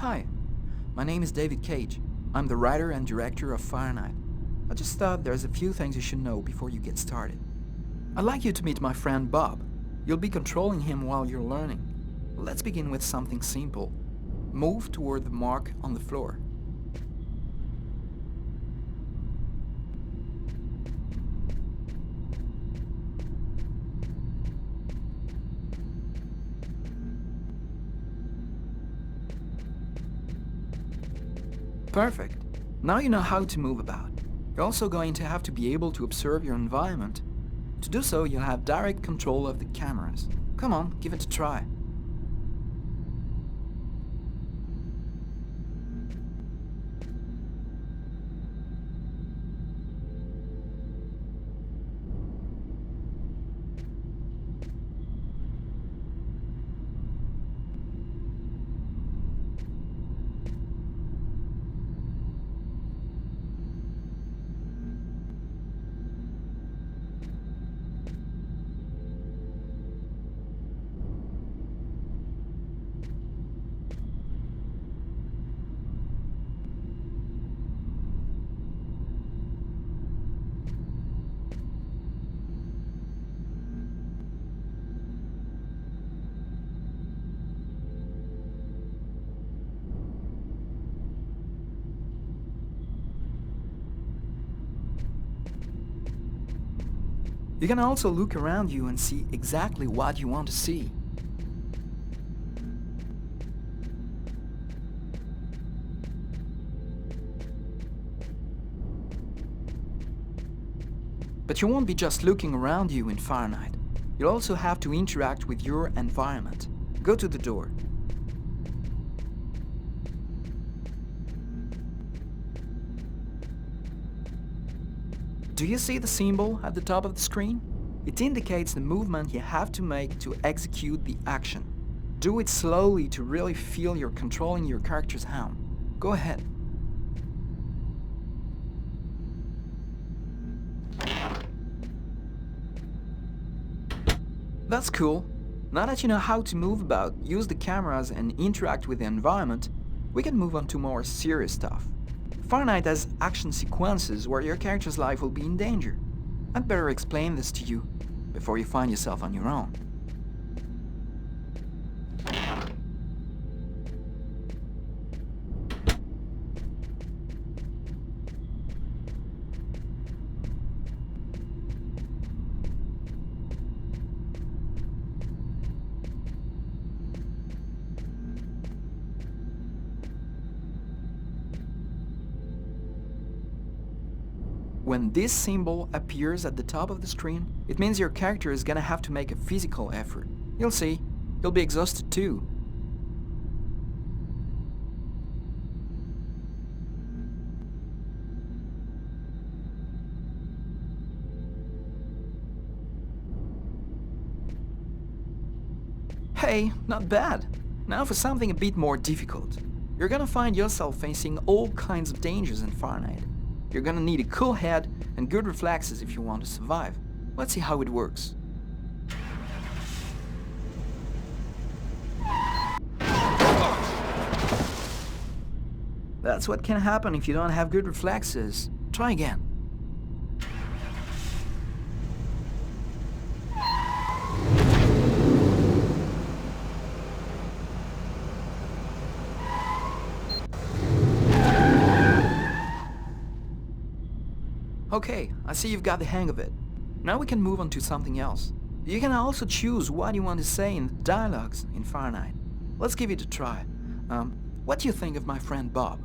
Hi, my name is David Cage. I'm the writer and director of Fahrenheit. I just thought there's a few things you should know before you get started. I'd like you to meet my friend Bob. You'll be controlling him while you're learning. Let's begin with something simple. Move toward the mark on the floor. Perfect. Now you know how to move about. You're also going to have to be able to observe your environment. To do so, you'll have direct control of the cameras. Come on, give it a try. You can also look around you and see exactly what you want to see. But you won't be just looking around you in Fahrenheit. You'll also have to interact with your environment. Go to the door. Do you see the symbol at the top of the screen? It indicates the movement you have to make to execute the action. Do it slowly to really feel you're controlling your character's hand. Go ahead. That's cool. Now that you know how to move about, use the cameras and interact with the environment, we can move on to more serious stuff. Fahrenheit has action sequences where your character's life will be in danger. I'd better explain this to you before you find yourself on your own. When this symbol appears at the top of the screen, it means your character is gonna have to make a physical effort. You'll see, you'll be exhausted too. Hey, not bad. Now for something a bit more difficult. You're gonna find yourself facing all kinds of dangers in Fahrenheit. You're gonna need a cool head and good reflexes if you want to survive. Let's see how it works. That's what can happen if you don't have good reflexes. Try again. Okay, I see you've got the hang of it. Now we can move on to something else. You can also choose what you want to say in dialogues in Fahrenheit. Let's give it a try. What do you think of my friend Bob?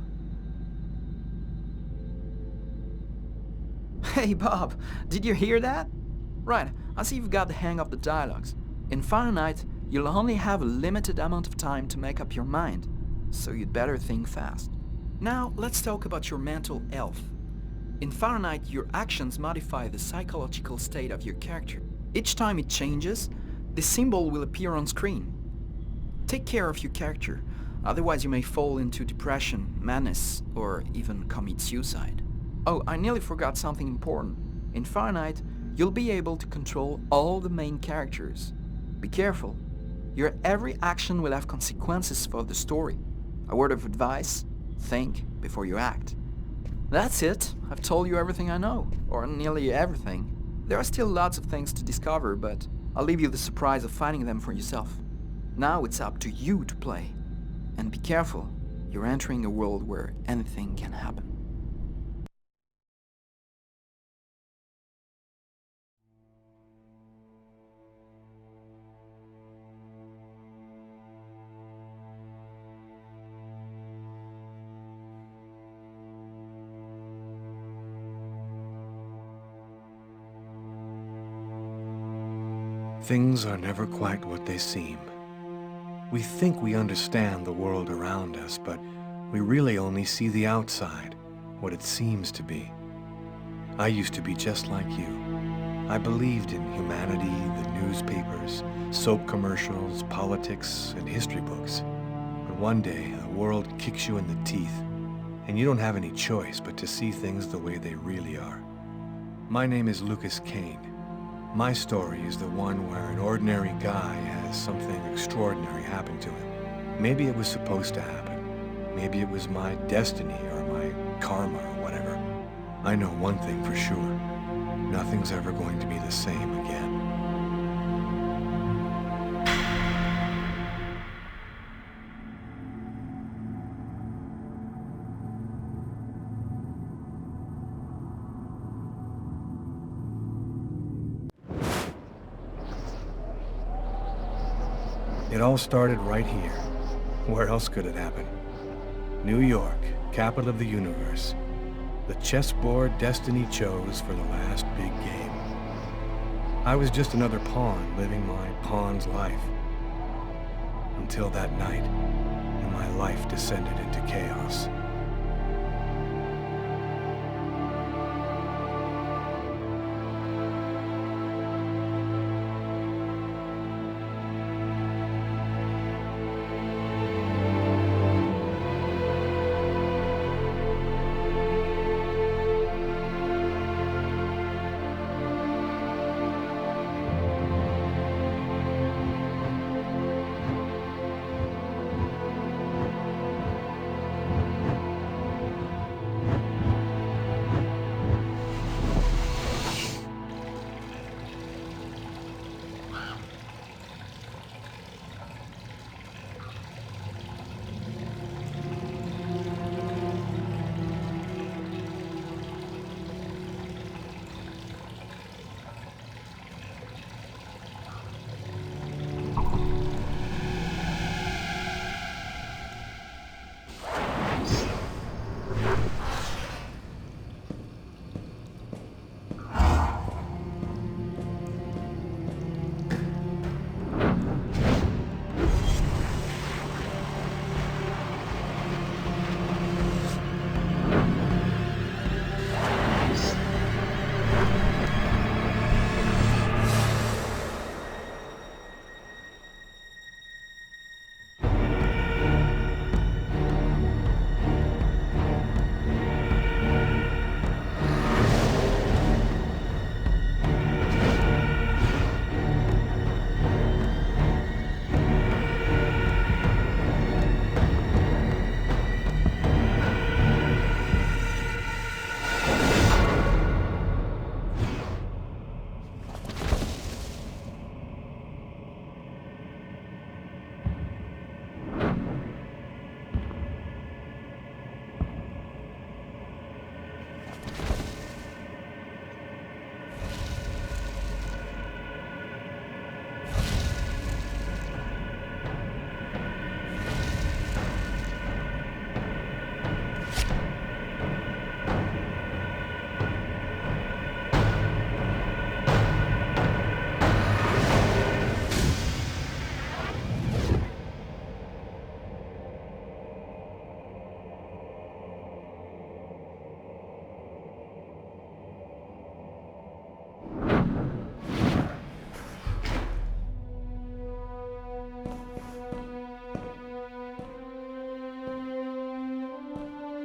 Hey Bob, did you hear that? Right, I see you've got the hang of the dialogues. In Fahrenheit, you'll only have a limited amount of time to make up your mind, so you'd better think fast. Now, let's talk about your mental health. In Fahrenheit, your actions modify the psychological state of your character. Each time it changes, the symbol will appear on screen. Take care of your character, otherwise you may fall into depression, madness, or even commit suicide. Oh, I nearly forgot something important. In Fahrenheit, you'll be able to control all the main characters. Be careful. Your every action will have consequences for the story. A word of advice, think before you act. That's it. I've told you everything I know, or nearly everything. There are still lots of things to discover, but I'll leave you the surprise of finding them for yourself. Now it's up to you to play. And be careful, you're entering a world where anything can happen. Things are never quite what they seem. We think we understand the world around us, but we really only see the outside, what it seems to be. I used to be just like you. I believed in humanity, the newspapers, soap commercials, politics, and history books. But one day, the world kicks you in the teeth, and you don't have any choice but to see things the way they really are. My name is Lucas Kane. My story is the one where an ordinary guy has something extraordinary happen to him. Maybe it was supposed to happen. Maybe it was my destiny or my karma or whatever. I know one thing for sure. Nothing's ever going to be the same again. It all started right here. Where else could it happen? New York, capital of the universe. The chessboard destiny chose for the last big game. I was just another pawn living my pawn's life. Until that night, when my life descended into chaos.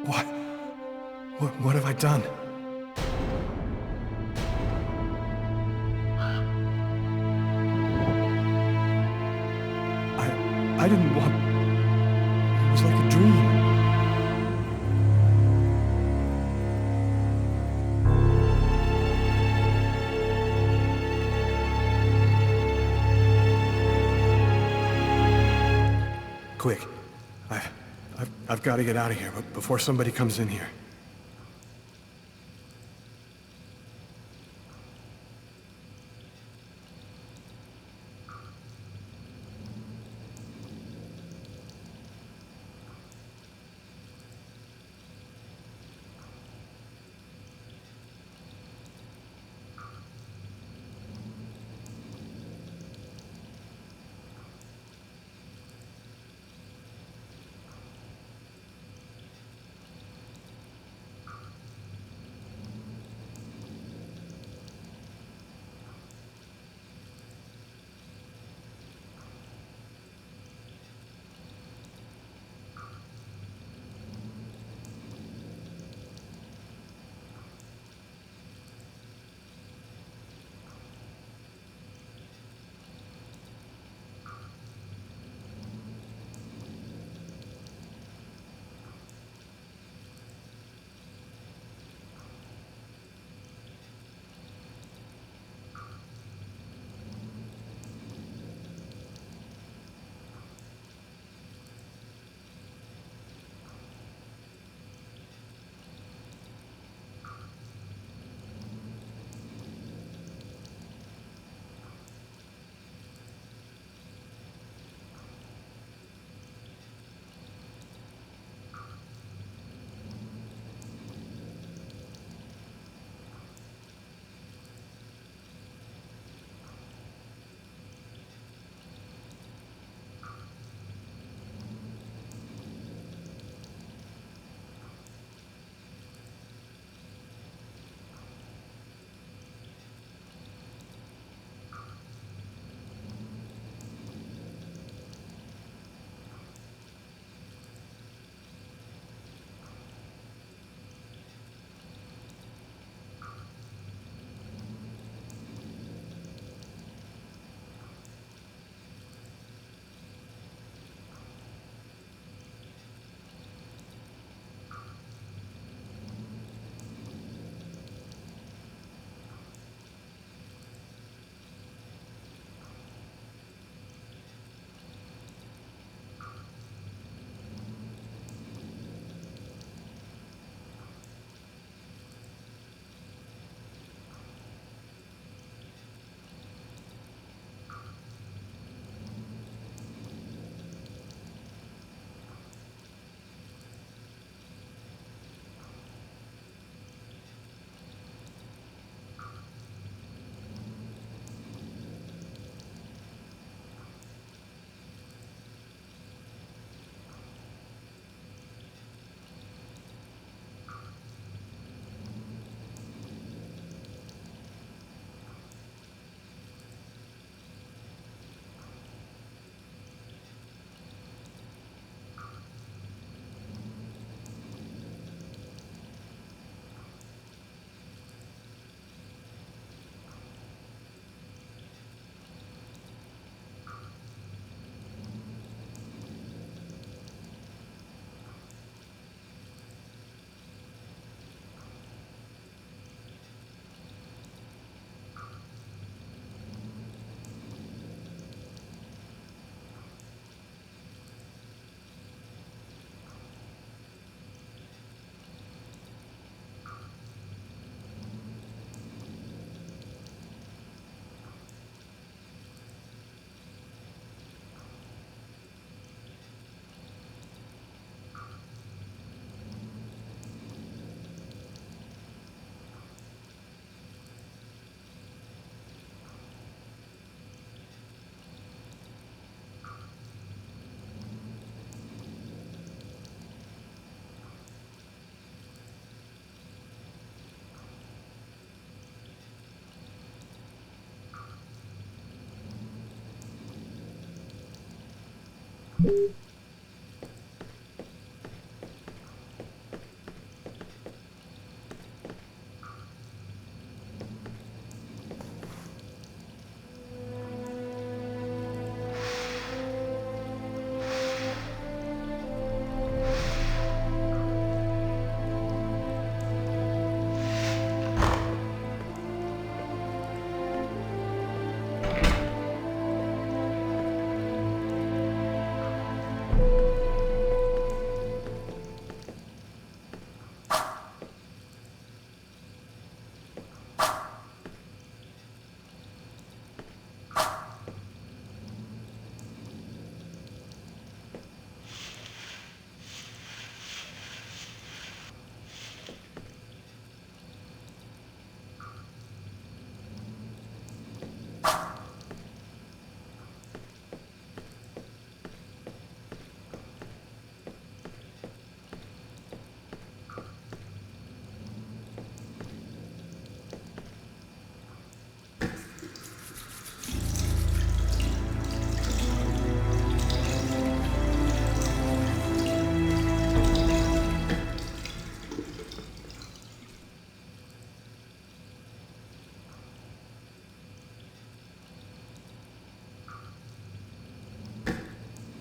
What? What have I done? I didn't want... It was like a dream. Quick. I've got to get out of here, but before somebody comes in here.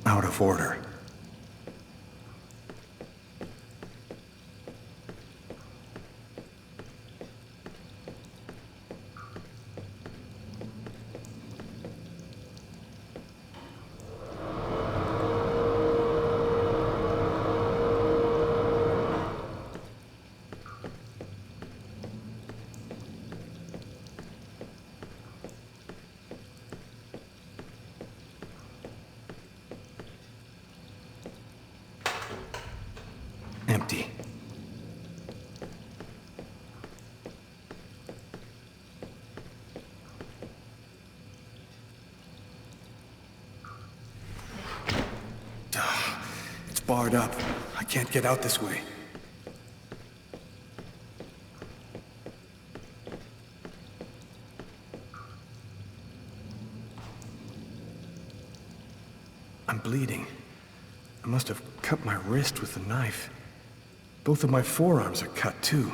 out of order. Empty. It's barred up. I can't get out this way. I'm bleeding. I must have cut my wrist with the knife. Both of my forearms are cut, too.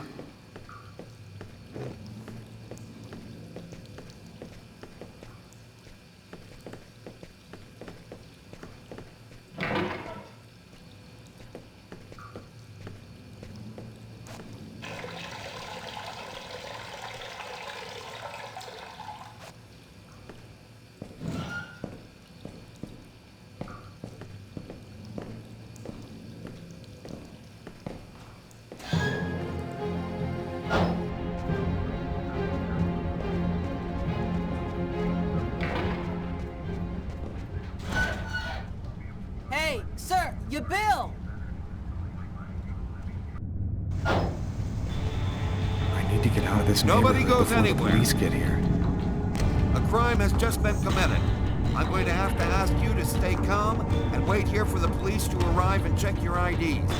Hey, sir, your bill! I need to get out of this Nobody neighborhood goes before anywhere. the police get here. A crime has just been committed. I'm going to have to ask you to stay calm and wait here for the police to arrive and check your IDs.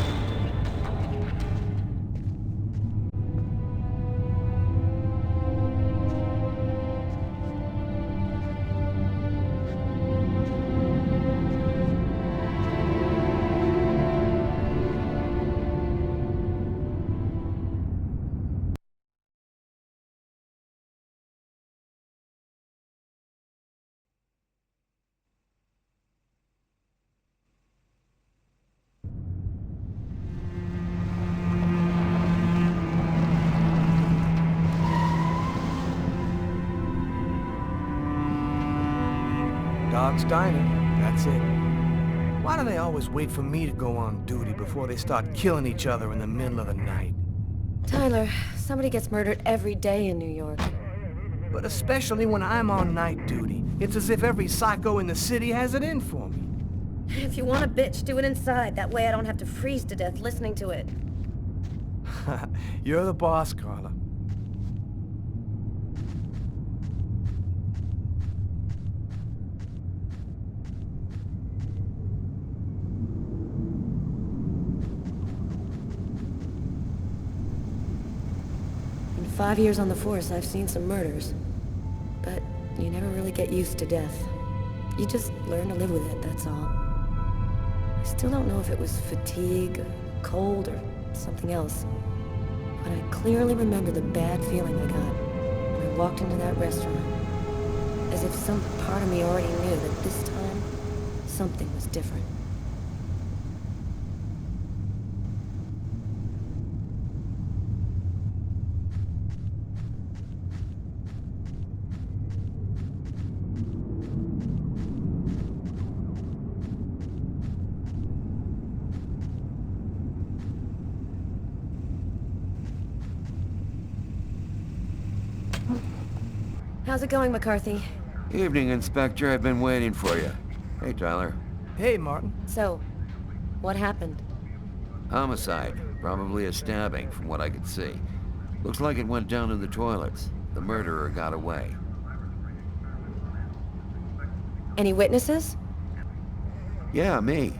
Dog's Diner, that's it. Why do they always wait for me to go on duty before they start killing each other in the middle of the night? Tyler, somebody gets murdered every day in New York. But especially when I'm on night duty. It's as if every psycho in the city has it in for me. If you want a bitch, do it inside. That way I don't have to freeze to death listening to it. You're the boss, Carla. In 5 years on the force, I've seen some murders. But you never really get used to death. You just learn to live with it, that's all. I still don't know if it was fatigue, or cold, or something else. But I clearly remember the bad feeling I got when I walked into that restaurant. As if some part of me already knew that this time, something was different. How's it going, McCarthy? Evening, Inspector. I've been waiting for you. Hey, Tyler. Hey, Martin. So, what happened? Homicide. Probably a stabbing, from what I could see. Looks like it went down in the toilets. The murderer got away. Any witnesses? Yeah, me.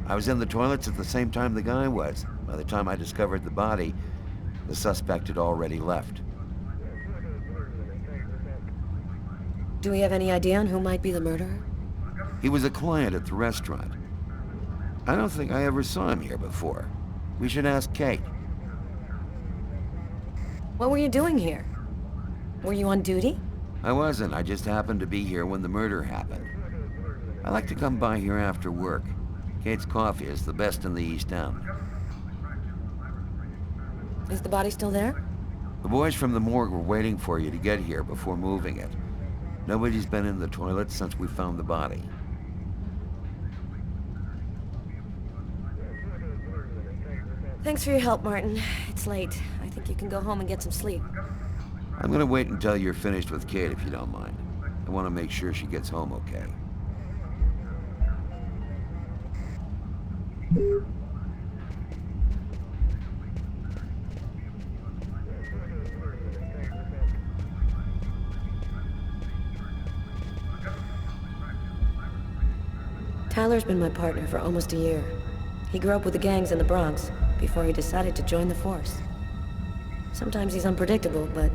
I was in the toilets at the same time the guy was. By the time I discovered the body, the suspect had already left. Do we have any idea on who might be the murderer? He was a client at the restaurant. I don't think I ever saw him here before. We should ask Kate. What were you doing here? Were you on duty? I wasn't. I just happened to be here when the murder happened. I like to come by here after work. Kate's coffee is the best in the East End. Is the body still there? The boys from the morgue were waiting for you to get here before moving it. Nobody's been in the toilet since we found the body. Thanks for your help, Martin. It's late. I think you can go home and get some sleep. I'm gonna wait until you're finished with Kate if you don't mind. I want to make sure she gets home okay. Tyler's been my partner for almost a year. He grew up with the gangs in the Bronx before he decided to join the force. Sometimes he's unpredictable, but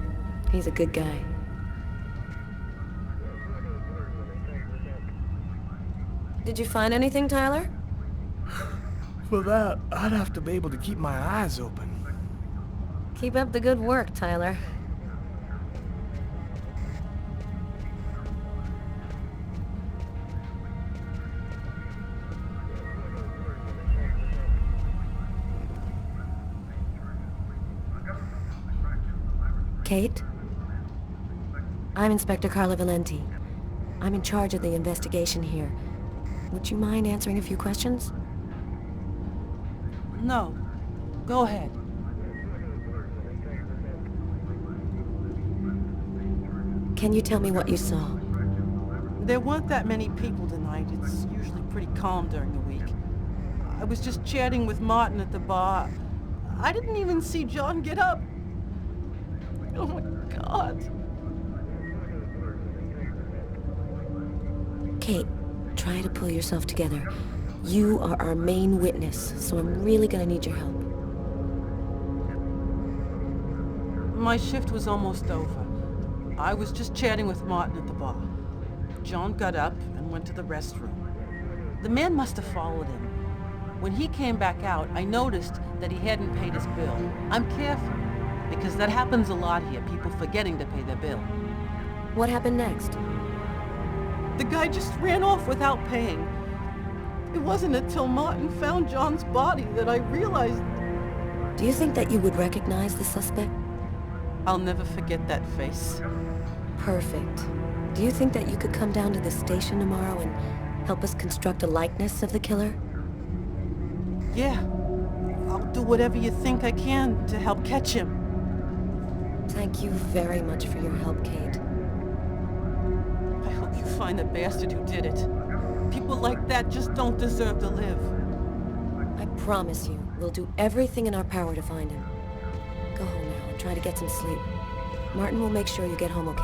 he's a good guy. Did you find anything, Tyler? For that, I'd have to be able to keep my eyes open. Keep up the good work, Tyler. Kate? I'm Inspector Carla Valenti. I'm in charge of the investigation here. Would you mind answering a few questions? No. Go ahead. Can you tell me what you saw? There weren't that many people tonight. It's usually pretty calm during the week. I was just chatting with Martin at the bar. I didn't even see John get up. Oh my God. Kate, try to pull yourself together. You are our main witness, so I'm really gonna need your help. My shift was almost over. I was just chatting with Martin at the bar. John got up and went to the restroom. The man must have followed him. When he came back out, I noticed that he hadn't paid his bill. I'm careful, because that happens a lot here, people forgetting to pay their bill. What happened next? The guy just ran off without paying. It wasn't until Martin found John's body that I realized... Do you think that you would recognize the suspect? I'll never forget that face. Perfect. Do you think that you could come down to the station tomorrow and help us construct a likeness of the killer? Yeah. I'll do whatever you think I can to help catch him. Thank you very much for your help, Kate. I hope you find the bastard who did it. People like that just don't deserve to live. I promise you, we'll do everything in our power to find him. Go home now and try to get some sleep. Martin will make sure you get home okay.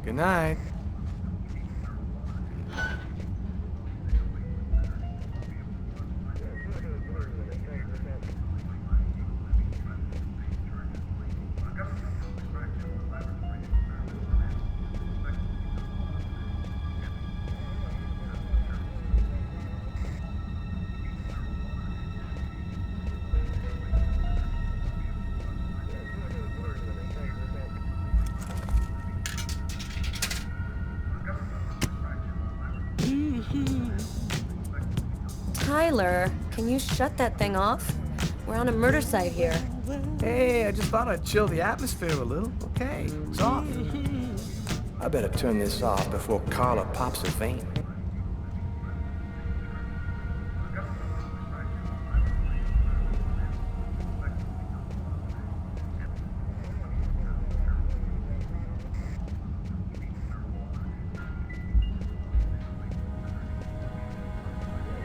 Good night. Tyler, can you shut that thing off? We're on a murder site here. Hey, I just thought I'd chill the atmosphere a little. Okay, it's off. I better turn this off before Carla pops her vein.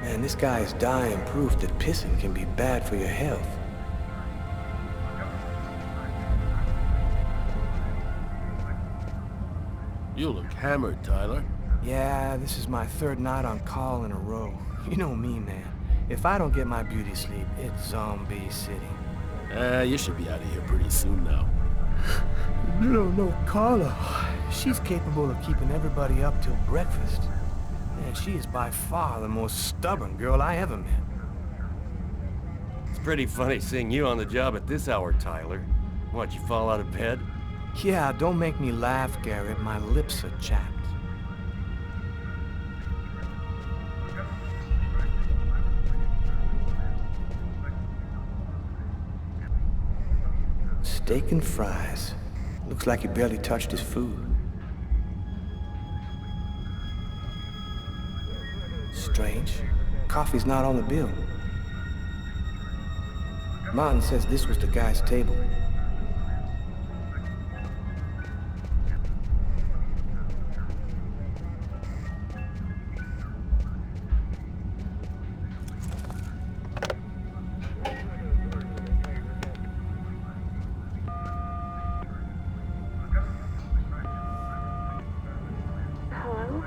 Man, this guy is dying proof that pissing can be bad for your health. You look hammered, Tyler. Yeah, this is my third night on call in a row. You know me, man. If I don't get my beauty sleep, it's Zombie City. You should be out of here pretty soon now. You don't know Carla. She's capable of keeping everybody up till breakfast. Man, she is by far the most stubborn girl I ever met. It's pretty funny seeing you on the job at this hour, Tyler. What, you fall out of bed? Yeah, don't make me laugh, Garrett. My lips are chapped. Steak and fries. Looks like he barely touched his food. Strange. Coffee's not on the bill. Martin says this was the guy's table. Hello?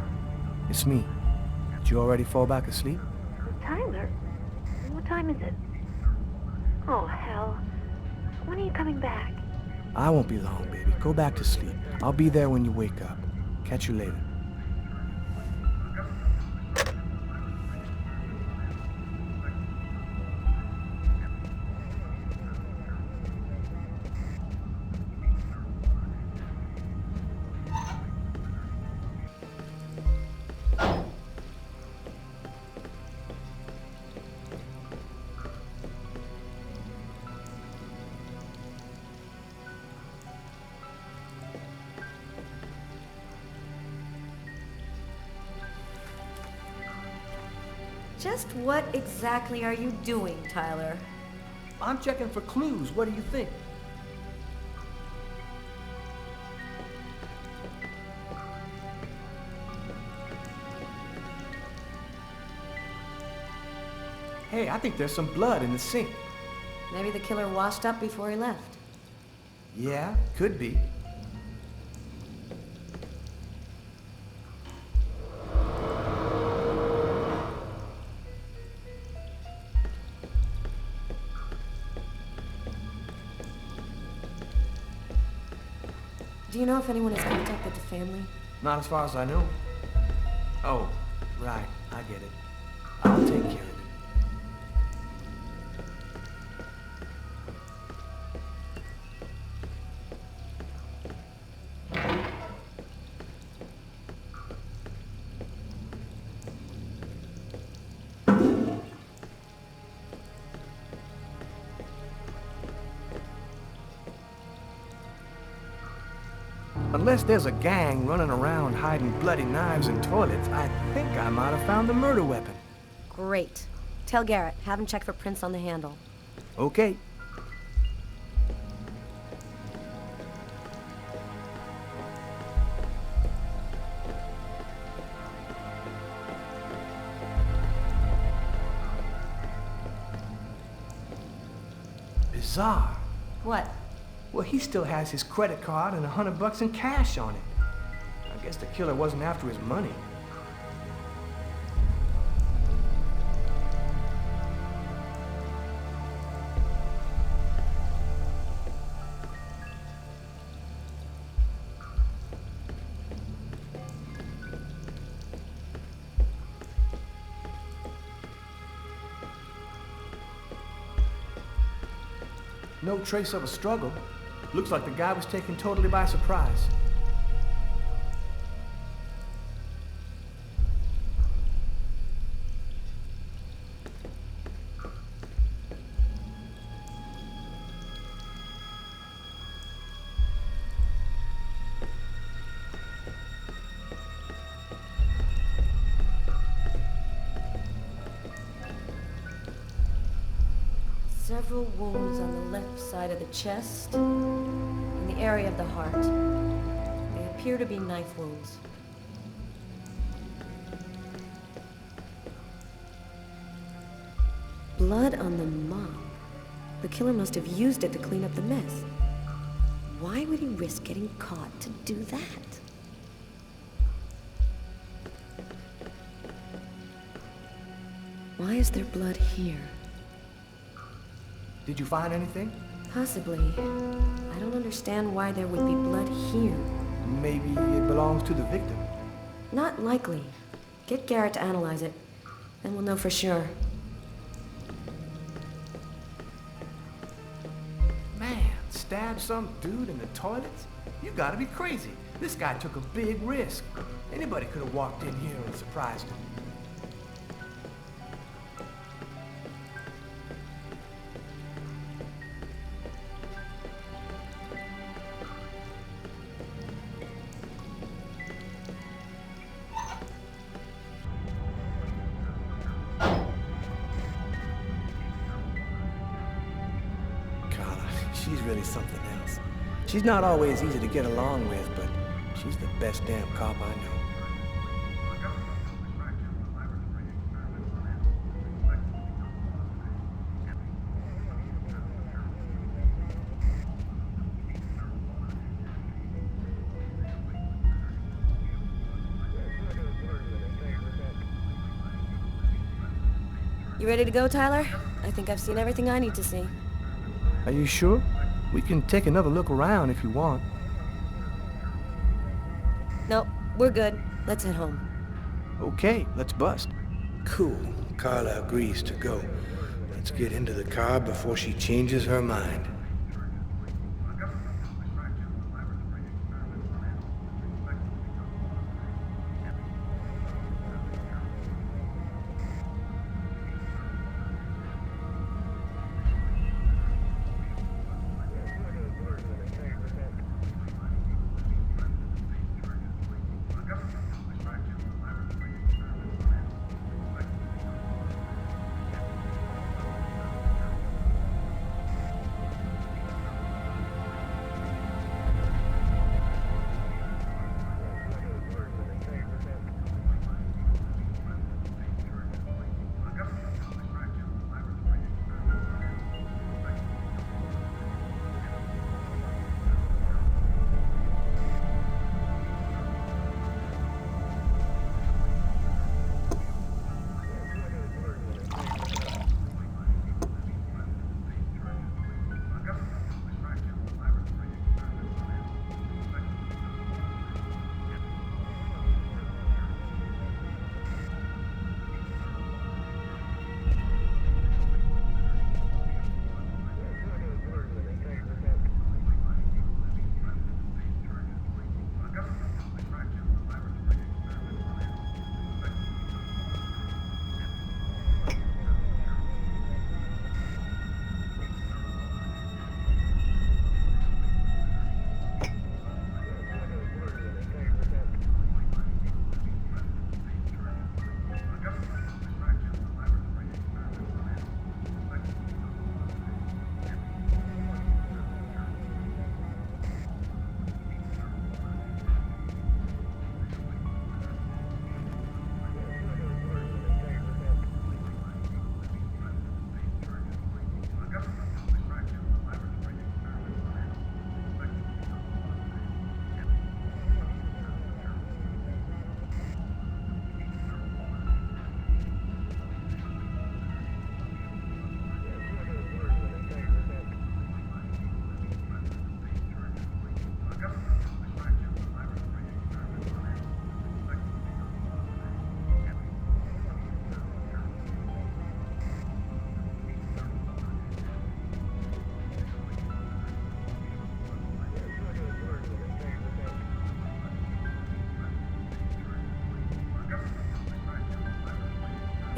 It's me. Did you already fall back asleep? Tyler? What time is it? Oh, hell. When are you coming back? I won't be long, baby. Go back to sleep. I'll be there when you wake up. Catch you later. Just what exactly are you doing, Tyler? I'm checking for clues. What do you think? Hey, I think there's some blood in the sink. Maybe the killer washed up before he left. Yeah, could be. Do you know if anyone has contacted the family? Not as far as I know. Oh, right. I get it. I'll take care of it. Unless there's a gang running around hiding bloody knives in toilets, I think I might have found the murder weapon. Great. Tell Garrett, have him check for prints on the handle. Okay. Bizarre. What? Well, he still has his credit card and $100 in cash on it. I guess the killer wasn't after his money. No trace of a struggle. Looks like the guy was taken totally by surprise. Several wounds on the left side of the chest, in the area of the heart. They appear to be knife wounds. Blood on the mop. The killer must have used it to clean up the mess. Why would he risk getting caught to do that? Why is there blood here? Did you find anything? Possibly. I don't understand why there would be blood here. Maybe it belongs to the victim. Not likely. Get Garrett to analyze it. Then we'll know for sure. Man, stab some dude in the toilets? You gotta be crazy. This guy took a big risk. Anybody could have walked in here and surprised him. She's really something else. She's not always easy to get along with, but she's the best damn cop I know. You ready to go, Tyler? I think I've seen everything I need to see. Are you sure? We can take another look around if you want. Nope, we're good. Let's head home. Okay, let's bust. Cool. Carla agrees to go. Let's get into the car before she changes her mind.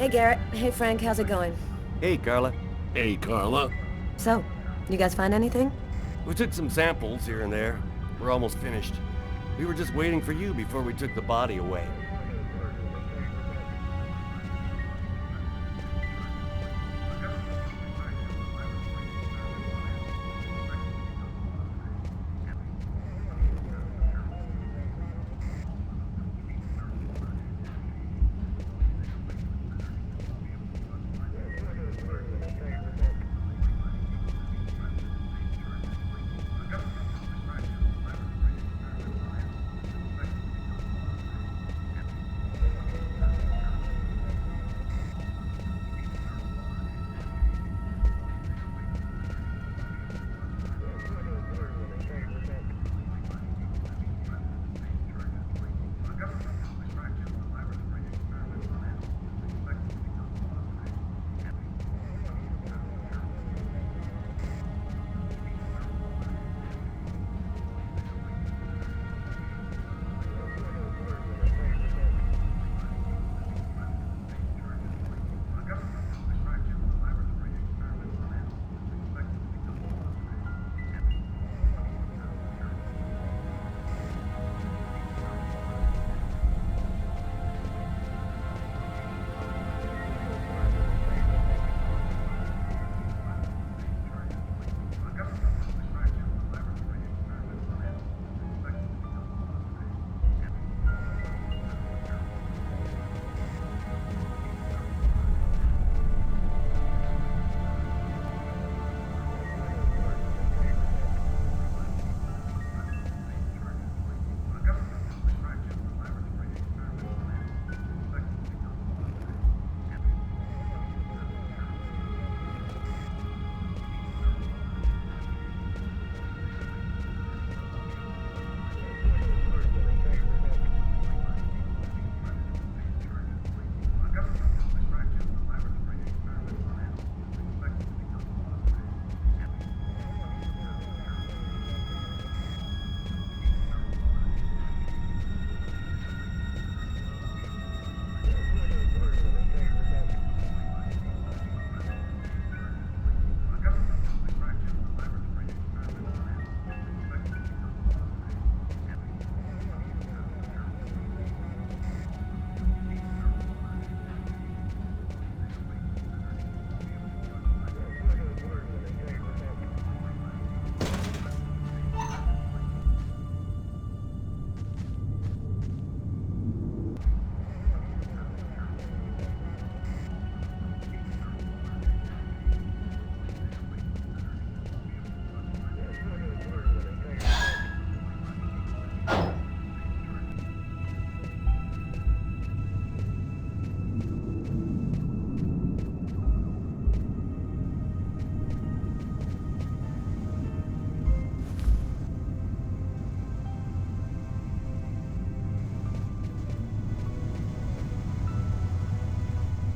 Hey, Garrett. Hey, Frank. How's it going? Hey, Carla. Hey, Carla. So, you guys find anything? We took some samples here and there. We're almost finished. We were just waiting for you before we took the body away.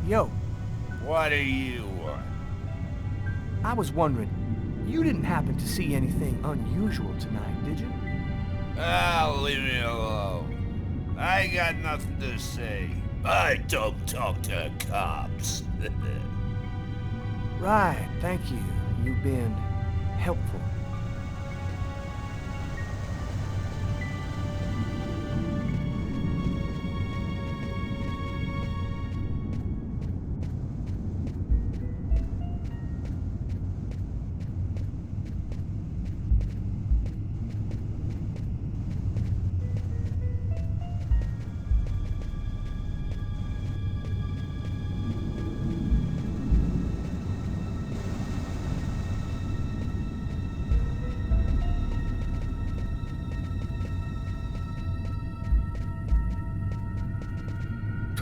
Yo, What do you want? I was wondering, you didn't happen to see anything unusual tonight, did you? Ah, leave me alone. I ain't got nothing to say. I don't talk to cops. Right, thank you. You've been helpful.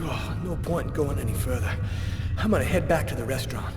Oh, no point in going any further. I'm gonna head back to the restaurant.